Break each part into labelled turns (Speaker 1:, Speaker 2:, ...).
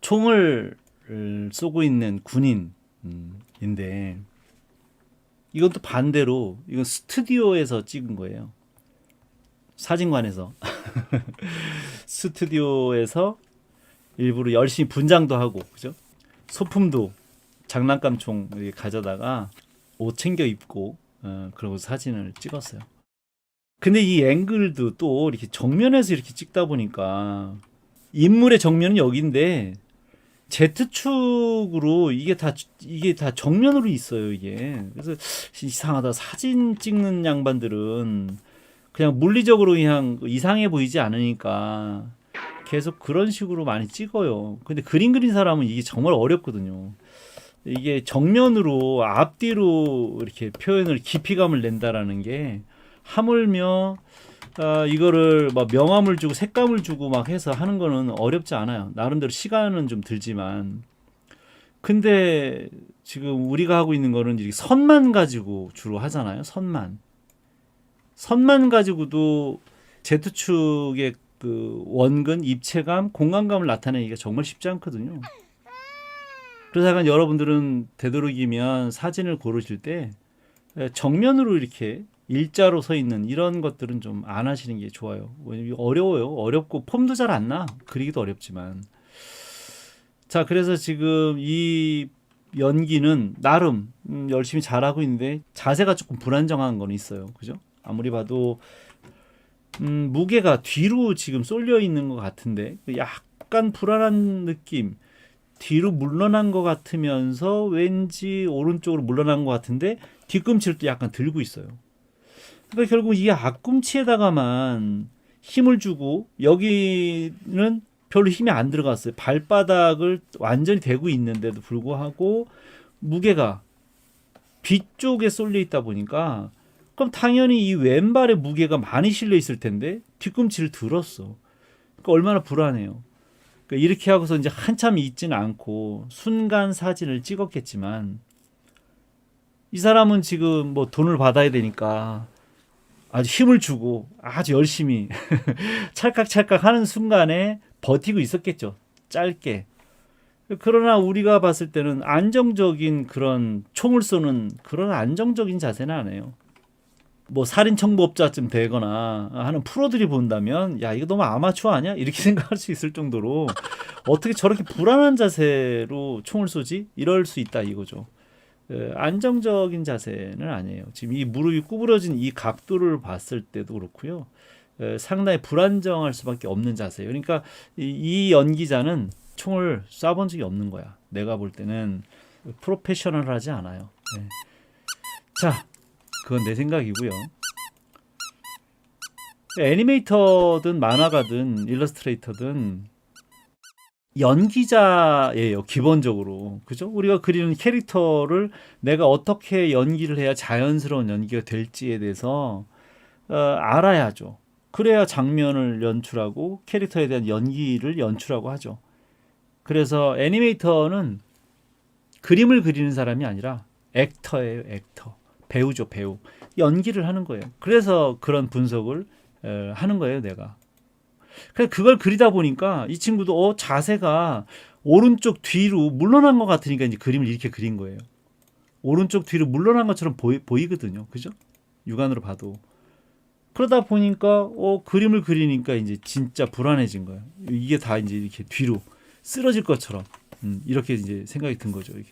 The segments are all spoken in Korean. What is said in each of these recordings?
Speaker 1: 총을 쏘고 있는 군인인데 이것도 반대로 이건 스튜디오에서 찍은 거예요. 사진관에서 스튜디오에서 일부러 열심히 분장도 하고 그죠? 소품도 장난감 총 이렇게 가져다가 옷 챙겨 입고 그러고 사진을 찍었어요. 근데 이 앵글도 또 이렇게 정면에서 이렇게 찍다 보니까 인물의 정면은 여기인데 Z축으로 이게 다 정면으로 있어요, 이게. 그래서 이상하다. 사진 찍는 양반들은 그냥 물리적으로 그냥 이상해 보이지 않으니까 계속 그런 식으로 많이 찍어요. 근데 그림 그린 사람은 이게 정말 어렵거든요. 이게 정면으로 앞뒤로 이렇게 표현을 깊이감을 낸다라는 게 하물며 이거를 막 명암을 주고 색감을 주고 막 해서 하는 거는 어렵지 않아요. 나름대로 시간은 좀 들지만. 근데 지금 우리가 하고 있는 거는 이렇게 선만 가지고 주로 하잖아요. 선만 가지고도 Z축의 그 원근, 입체감, 공간감을 나타내기가 정말 쉽지 않거든요. 그래서 약간 여러분들은 되도록이면 사진을 고르실 때 정면으로 이렇게 일자로 서 있는 이런 것들은 좀 안 하시는 게 좋아요. 왜냐면 어려워요. 어렵고 폼도 잘 안 나. 그리기도 어렵지만. 자, 그래서 지금 이 연기는 나름 열심히 잘하고 있는데 자세가 조금 불안정한 건 있어요. 그죠? 아무리 봐도 무게가 뒤로 지금 쏠려 있는 것 같은데 약간 불안한 느낌. 뒤로 물러난 것 같으면서 왠지 오른쪽으로 물러난 것 같은데 뒤꿈치를 또 약간 들고 있어요. 그러니까 결국 이 앞꿈치에다가만 힘을 주고 여기는 별로 힘이 안 들어갔어요. 발바닥을 완전히 대고 있는데도 불구하고 무게가 뒤쪽에 쏠려 있다 보니까 그럼 당연히 이 왼발에 무게가 많이 실려 있을 텐데 뒤꿈치를 들었어. 그러니까 얼마나 불안해요. 그러니까 이렇게 하고서 이제 한참 있지는 않고 순간 사진을 찍었겠지만 이 사람은 지금 뭐 돈을 받아야 되니까 아주 힘을 주고 아주 열심히 찰칵찰칵 하는 순간에 버티고 있었겠죠. 짧게. 그러나 우리가 봤을 때는 안정적인 그런 총을 쏘는 그런 안정적인 자세는 안 해요. 뭐 살인 청부업자쯤 되거나 하는 프로들이 본다면 야 이거 너무 아마추어 아니야? 이렇게 생각할 수 있을 정도로 어떻게 저렇게 불안한 자세로 총을 쏘지? 이럴 수 있다 이거죠. 안정적인 자세는 아니에요. 지금 이 무릎이 구부러진 이 각도를 봤을 때도 그렇고요. 상당히 불안정할 수밖에 없는 자세예요. 그러니까 이 연기자는 총을 쏴본 적이 없는 거야. 내가 볼 때는 프로페셔널하지 않아요. 네. 자, 그건 내 생각이고요. 애니메이터든 만화가든 일러스트레이터든 연기자예요, 기본적으로. 그죠? 우리가 그리는 캐릭터를 내가 어떻게 연기를 해야 자연스러운 연기가 될지에 대해서 알아야죠. 그래야 장면을 연출하고 캐릭터에 대한 연기를 연출하고 하죠. 그래서 애니메이터는 그림을 그리는 사람이 아니라 액터예요, 액터. 배우죠, 배우. 연기를 하는 거예요. 그래서 그런 분석을 하는 거예요, 내가. 그래서 그걸 그리다 보니까 이 친구도 자세가 오른쪽 뒤로 물러난 것 같으니까 이제 그림을 이렇게 그린 거예요. 오른쪽 뒤로 물러난 것처럼 보이거든요. 그죠? 육안으로 봐도. 그러다 보니까 그림을 그리니까 이제 진짜 불안해진 거예요. 이게 다 이제 이렇게 뒤로 쓰러질 것처럼 이렇게 이제 생각이 든 거죠. 이게.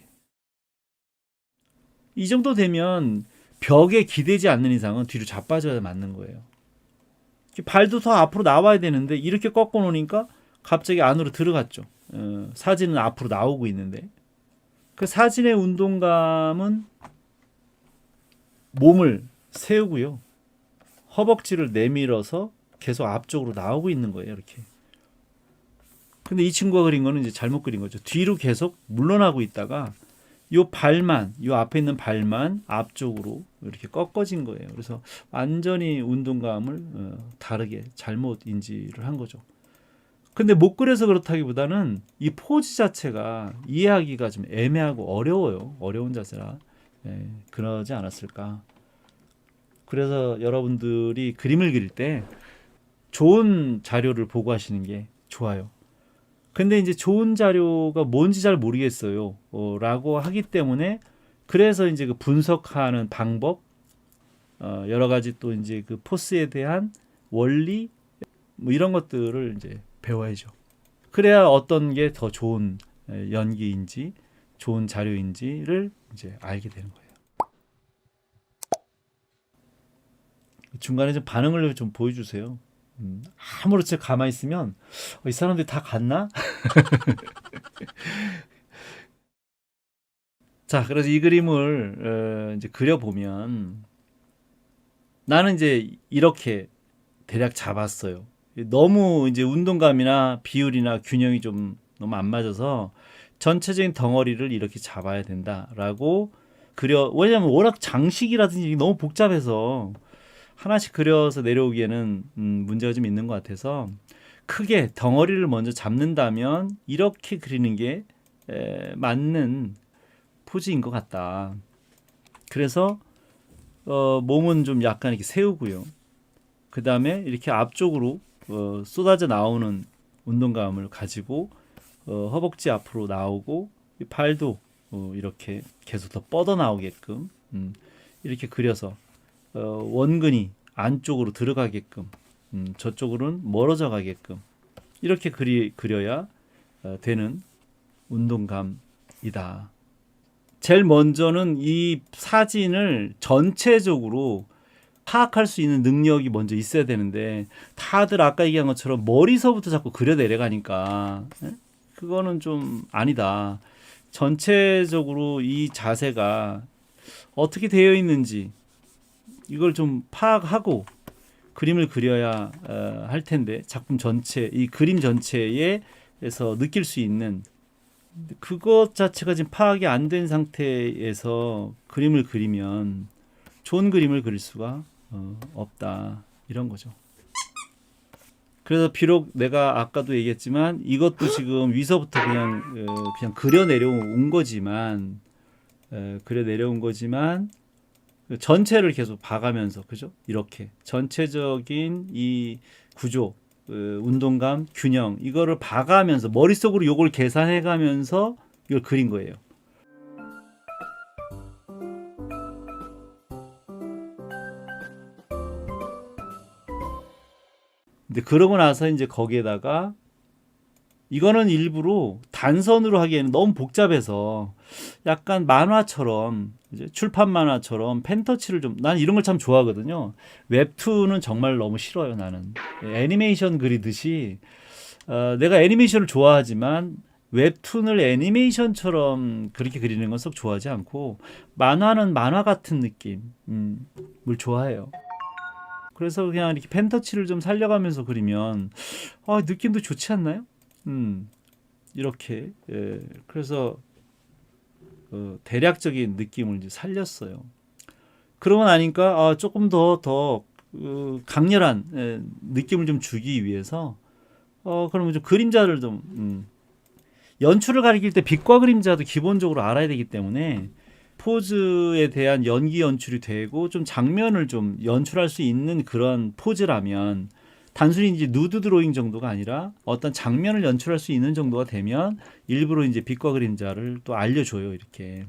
Speaker 1: 이 정도 되면 벽에 기대지 않는 이상은 뒤로 자빠져야 맞는 거예요. 발도 더 앞으로 나와야 되는데 이렇게 꺾어 놓으니까 갑자기 안으로 들어갔죠. 사진은 앞으로 나오고 있는데 그 사진의 운동감은 몸을 세우고요. 허벅지를 내밀어서 계속 앞쪽으로 나오고 있는 거예요. 이렇게. 근데 이 친구가 그린 거는 이제 잘못 그린 거죠. 뒤로 계속 물러나고 있다가 요 앞에 있는 발만 앞쪽으로 이렇게 꺾어진 거예요. 그래서 완전히 운동감을 다르게 잘못 인지를 한 거죠. 근데 못 그려서 그렇다기보다는 이 포즈 자체가 이해하기가 좀 애매하고 어려워요. 어려운 자세라. 그러지 않았을까. 그래서 여러분들이 그림을 그릴 때 좋은 자료를 보고 하시는 게 좋아요. 근데 이제 좋은 자료가 뭔지 잘 모르겠어요. 라고 하기 때문에 그래서 이제 그 분석하는 방법, 여러 가지 또 이제 그 포스에 대한 원리 뭐 이런 것들을 이제 배워야죠. 그래야 어떤 게 더 좋은 연기인지 좋은 자료인지를 이제 알게 되는 거예요. 중간에 좀 반응을 좀 보여주세요. 아무렇지 가만히 있으면 이 사람들이 다 갔나? 자, 그래서 이 그림을 이제 그려보면 나는 이제 이렇게 대략 잡았어요. 너무 이제 운동감이나 비율이나 균형이 좀 너무 안 맞아서 전체적인 덩어리를 이렇게 잡아야 된다라고 그려. 왜냐면 워낙 장식이라든지 너무 복잡해서 하나씩 그려서 내려오기에는 문제가 좀 있는 것 같아서 크게 덩어리를 먼저 잡는다면 이렇게 그리는 게 맞는 포즈인 것 같다. 그래서 몸은 좀 약간 이렇게 세우고요. 그 다음에 이렇게 앞쪽으로 쏟아져 나오는 운동감을 가지고 허벅지 앞으로 나오고 발도 이렇게 계속 더 뻗어 나오게끔 이렇게 그려서 원근이 안쪽으로 들어가게끔 저쪽으로는 멀어져 가게끔 이렇게 그려야 되는 운동감이다. 제일 먼저는 이 사진을 전체적으로 파악할 수 있는 능력이 먼저 있어야 되는데 다들 아까 얘기한 것처럼 머리서부터 자꾸 그려 내려가니까 그거는 좀 아니다. 전체적으로 이 자세가 어떻게 되어 있는지 이걸 좀 파악하고 그림을 그려야 할 텐데 작품 전체, 이 그림 전체에서 느낄 수 있는 그것 자체가 지금 파악이 안 된 상태에서 그림을 그리면 좋은 그림을 그릴 수가 없다. 이런 거죠. 그래서 비록 내가 아까도 얘기했지만 이것도 지금 위서부터 그냥 그려 내려온 거지만 전체를 계속 봐가면서 그죠? 이렇게 전체적인 이 구조, 운동감, 균형 이거를 봐가면서 머릿속으로 이걸 계산해가면서 이걸 그린 거예요. 근데 그러고 나서 이제 거기에다가 이거는 일부러 단선으로 하기에는 너무 복잡해서 약간 만화처럼 이제 출판 만화처럼 펜터치를 좀 난 이런 걸 참 좋아하거든요. 웹툰은 정말 너무 싫어요. 나는 애니메이션 그리듯이 내가 애니메이션을 좋아하지만 웹툰을 애니메이션처럼 그렇게 그리는 건 썩 좋아하지 않고 만화는 만화 같은 느낌을 좋아해요. 그래서 그냥 이렇게 펜터치를 좀 살려가면서 그리면 느낌도 좋지 않나요? 이렇게 그래서 대략적인 느낌을 이제 살렸어요. 그러고 나니까 조금 더 강렬한 느낌을 좀 주기 위해서 그러면 좀 그림자를 좀 연출을 가리킬 때 빛과 그림자도 기본적으로 알아야 되기 때문에 포즈에 대한 연기 연출이 되고 좀 장면을 좀 연출할 수 있는 그런 포즈라면 단순히 이제 누드 드로잉 정도가 아니라 어떤 장면을 연출할 수 있는 정도가 되면 일부러 이제 빛과 그림자를 또 알려줘요. 이렇게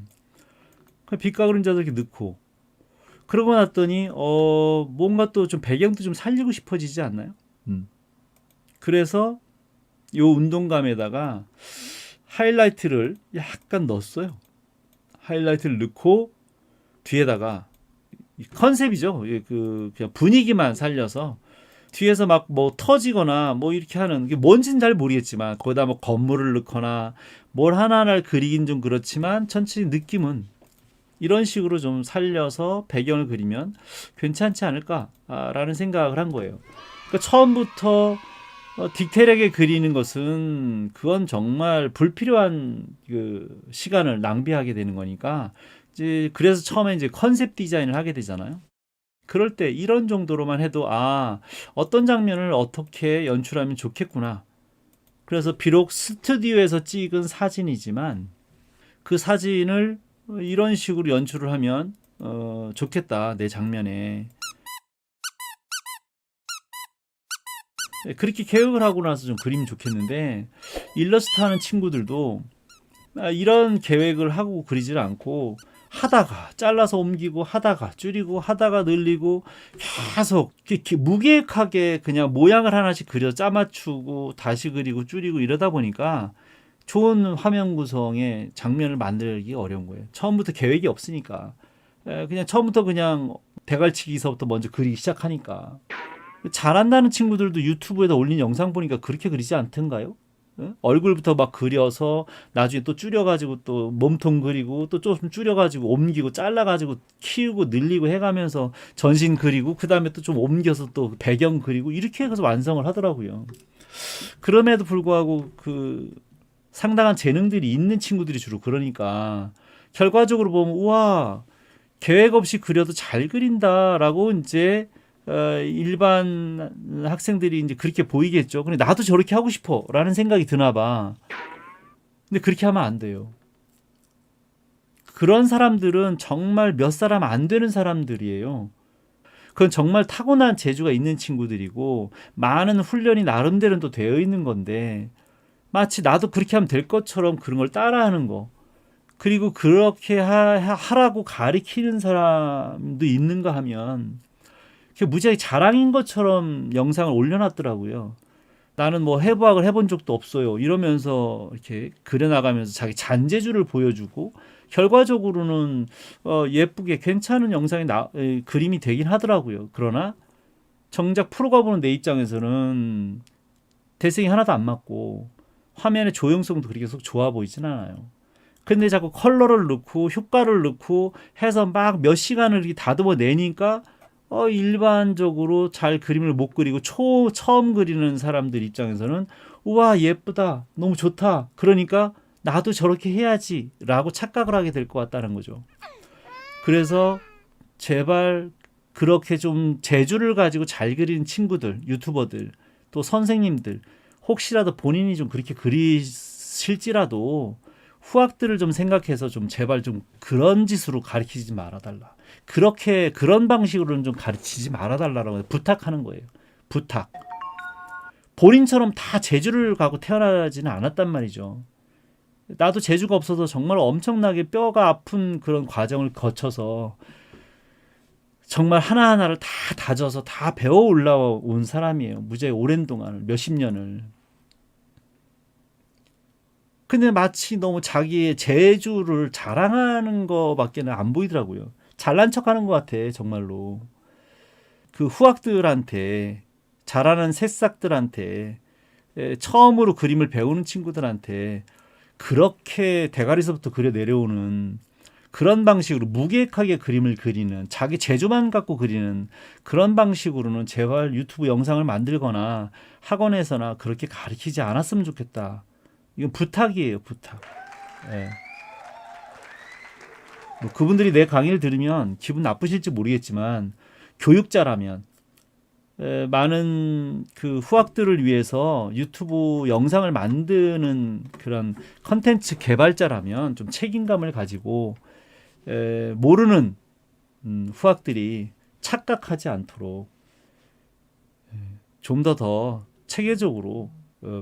Speaker 1: 빛과 그림자도 이렇게 넣고 그러고 났더니 뭔가 또 좀 배경도 좀 살리고 싶어지지 않나요? 그래서 요 운동감에다가 하이라이트를 약간 넣었어요. 하이라이트를 넣고 뒤에다가 컨셉이죠. 그냥 분위기만 살려서 뒤에서 막 뭐 터지거나 뭐 이렇게 하는 게 뭔지는 잘 모르겠지만 거기다 뭐 건물을 넣거나 뭘 하나하나를 그리긴 좀 그렇지만 전체 느낌은 이런 식으로 좀 살려서 배경을 그리면 괜찮지 않을까라는 생각을 한 거예요. 그러니까 처음부터 디테일하게 그리는 것은 그건 정말 불필요한 그 시간을 낭비하게 되는 거니까 이제 그래서 처음에 이제 컨셉 디자인을 하게 되잖아요. 그럴 때 이런 정도로만 해도 어떤 장면을 어떻게 연출하면 좋겠구나. 그래서 비록 스튜디오에서 찍은 사진이지만 그 사진을 이런 식으로 연출을 하면 좋겠다. 내 장면에. 그렇게 계획을 하고 나서 좀 그리면 좋겠는데 일러스트 하는 친구들도 이런 계획을 하고 그리질 않고 하다가 잘라서 옮기고 하다가 줄이고 하다가 늘리고 계속 무계획하게 그냥 모양을 하나씩 그려 짜맞추고 다시 그리고 줄이고 이러다 보니까 좋은 화면 구성의 장면을 만들기 어려운 거예요. 처음부터 계획이 없으니까 그냥 처음부터 그냥 대갈치기서부터 먼저 그리기 시작하니까 잘한다는 친구들도 유튜브에다 올린 영상 보니까 그렇게 그리지 않던가요? 응? 얼굴부터 막 그려서 나중에 또 줄여가지고 또 몸통 그리고 또 좀 줄여가지고 옮기고 잘라가지고 키우고 늘리고 해가면서 전신 그리고 그 다음에 또 좀 옮겨서 또 배경 그리고 이렇게 해서 완성을 하더라고요. 그럼에도 불구하고 그 상당한 재능들이 있는 친구들이 주로 그러니까 결과적으로 보면 우와 계획 없이 그려도 잘 그린다라고 이제 일반 학생들이 이제 그렇게 보이겠죠. 근데 나도 저렇게 하고 싶어라는 생각이 드나 봐. 근데 그렇게 하면 안 돼요. 그런 사람들은 정말 몇 사람 안 되는 사람들이에요. 그건 정말 타고난 재주가 있는 친구들이고 많은 훈련이 나름대로 또 되어 있는 건데 마치 나도 그렇게 하면 될 것처럼 그런 걸 따라하는 거. 그리고 그렇게 하라고 가리키는 사람도 있는가 하면 무지하게 자랑인 것처럼 영상을 올려놨더라고요. 나는 뭐 해부학을 해본 적도 없어요. 이러면서 이렇게 그려나가면서 자기 잔재주를 보여주고 결과적으로는 예쁘게 괜찮은 영상이 그림이 되긴 하더라고요. 그러나 정작 프로가 보는 내 입장에서는 대생이 하나도 안 맞고 화면의 조형성도 그렇게 속 좋아 보이진 않아요. 근데 자꾸 컬러를 넣고 효과를 넣고 해서 막 몇 시간을 이렇게 다듬어 내니까 일반적으로 잘 그림을 못 그리고 처음 그리는 사람들 입장에서는 우와 예쁘다 너무 좋다 그러니까 나도 저렇게 해야지 라고 착각을 하게 될 것 같다는 거죠. 그래서 제발 그렇게 좀 재주를 가지고 잘 그리는 친구들 유튜버들 또 선생님들 혹시라도 본인이 좀 그렇게 그리실지라도 후학들을 좀 생각해서 좀 제발 좀 그런 짓으로 가르치지 말아달라. 그런 방식으로는 좀 가르치지 말아달라고 부탁하는 거예요. 부탁. 본인처럼 다 재주를 갖고 태어나지는 않았단 말이죠. 나도 재주가 없어서 정말 엄청나게 뼈가 아픈 그런 과정을 거쳐서 정말 하나하나를 다 다져서 다 배워 올라온 사람이에요. 무지하게 오랜 동안 몇십 년을. 근데 마치 너무 자기의 재주를 자랑하는 거밖에는 안 보이더라고요. 잘난 척하는 것 같아 정말로. 그 후학들한테 잘하는 새싹들한테 처음으로 그림을 배우는 친구들한테 그렇게 대가리서부터 그려 내려오는 그런 방식으로 무계획하게 그림을 그리는 자기 재주만 갖고 그리는 그런 방식으로는 제발 유튜브 영상을 만들거나 학원에서나 그렇게 가르치지 않았으면 좋겠다. 이건 부탁이에요, 부탁. 예. 뭐 그분들이 내 강의를 들으면 기분 나쁘실지 모르겠지만 교육자라면 많은 그 후학들을 위해서 유튜브 영상을 만드는 그런 컨텐츠 개발자라면 좀 책임감을 가지고 모르는 후학들이 착각하지 않도록 좀 더 체계적으로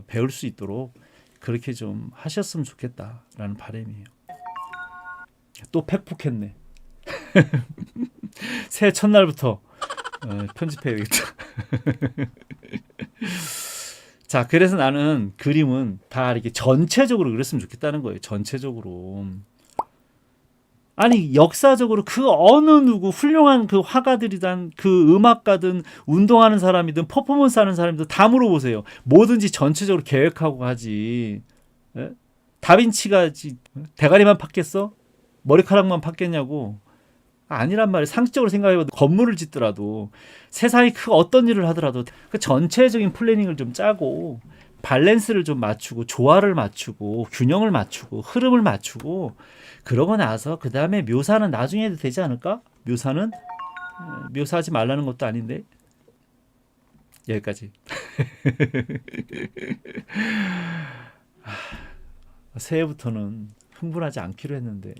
Speaker 1: 배울 수 있도록 그렇게 좀 하셨으면 좋겠다라는 바람이에요. 또 팩폭했네. 새해 첫날부터 편집해야겠다. 자, 그래서 나는 그림은 다 이렇게 전체적으로 그렸으면 좋겠다는 거예요. 전체적으로. 아니 역사적으로 그 어느 누구 훌륭한 그 화가들이든 그 음악가든 운동하는 사람이든 퍼포먼스 하는 사람이든 다 물어보세요. 뭐든지 전체적으로 계획하고 하지. 에? 다빈치가 대가리만 팠겠어? 머리카락만 팠겠냐고. 아니란 말이에요. 상식적으로 생각해봐도 건물을 짓더라도 세상에 그 어떤 일을 하더라도 그 전체적인 플래닝을 좀 짜고 밸런스를 좀 맞추고 조화를 맞추고 균형을 맞추고 흐름을 맞추고 그러고 나서 그 다음에 묘사는 나중에 해도 되지 않을까? 묘사는 묘사하지 말라는 것도 아닌데 여기까지. 새해부터는 흥분하지 않기로 했는데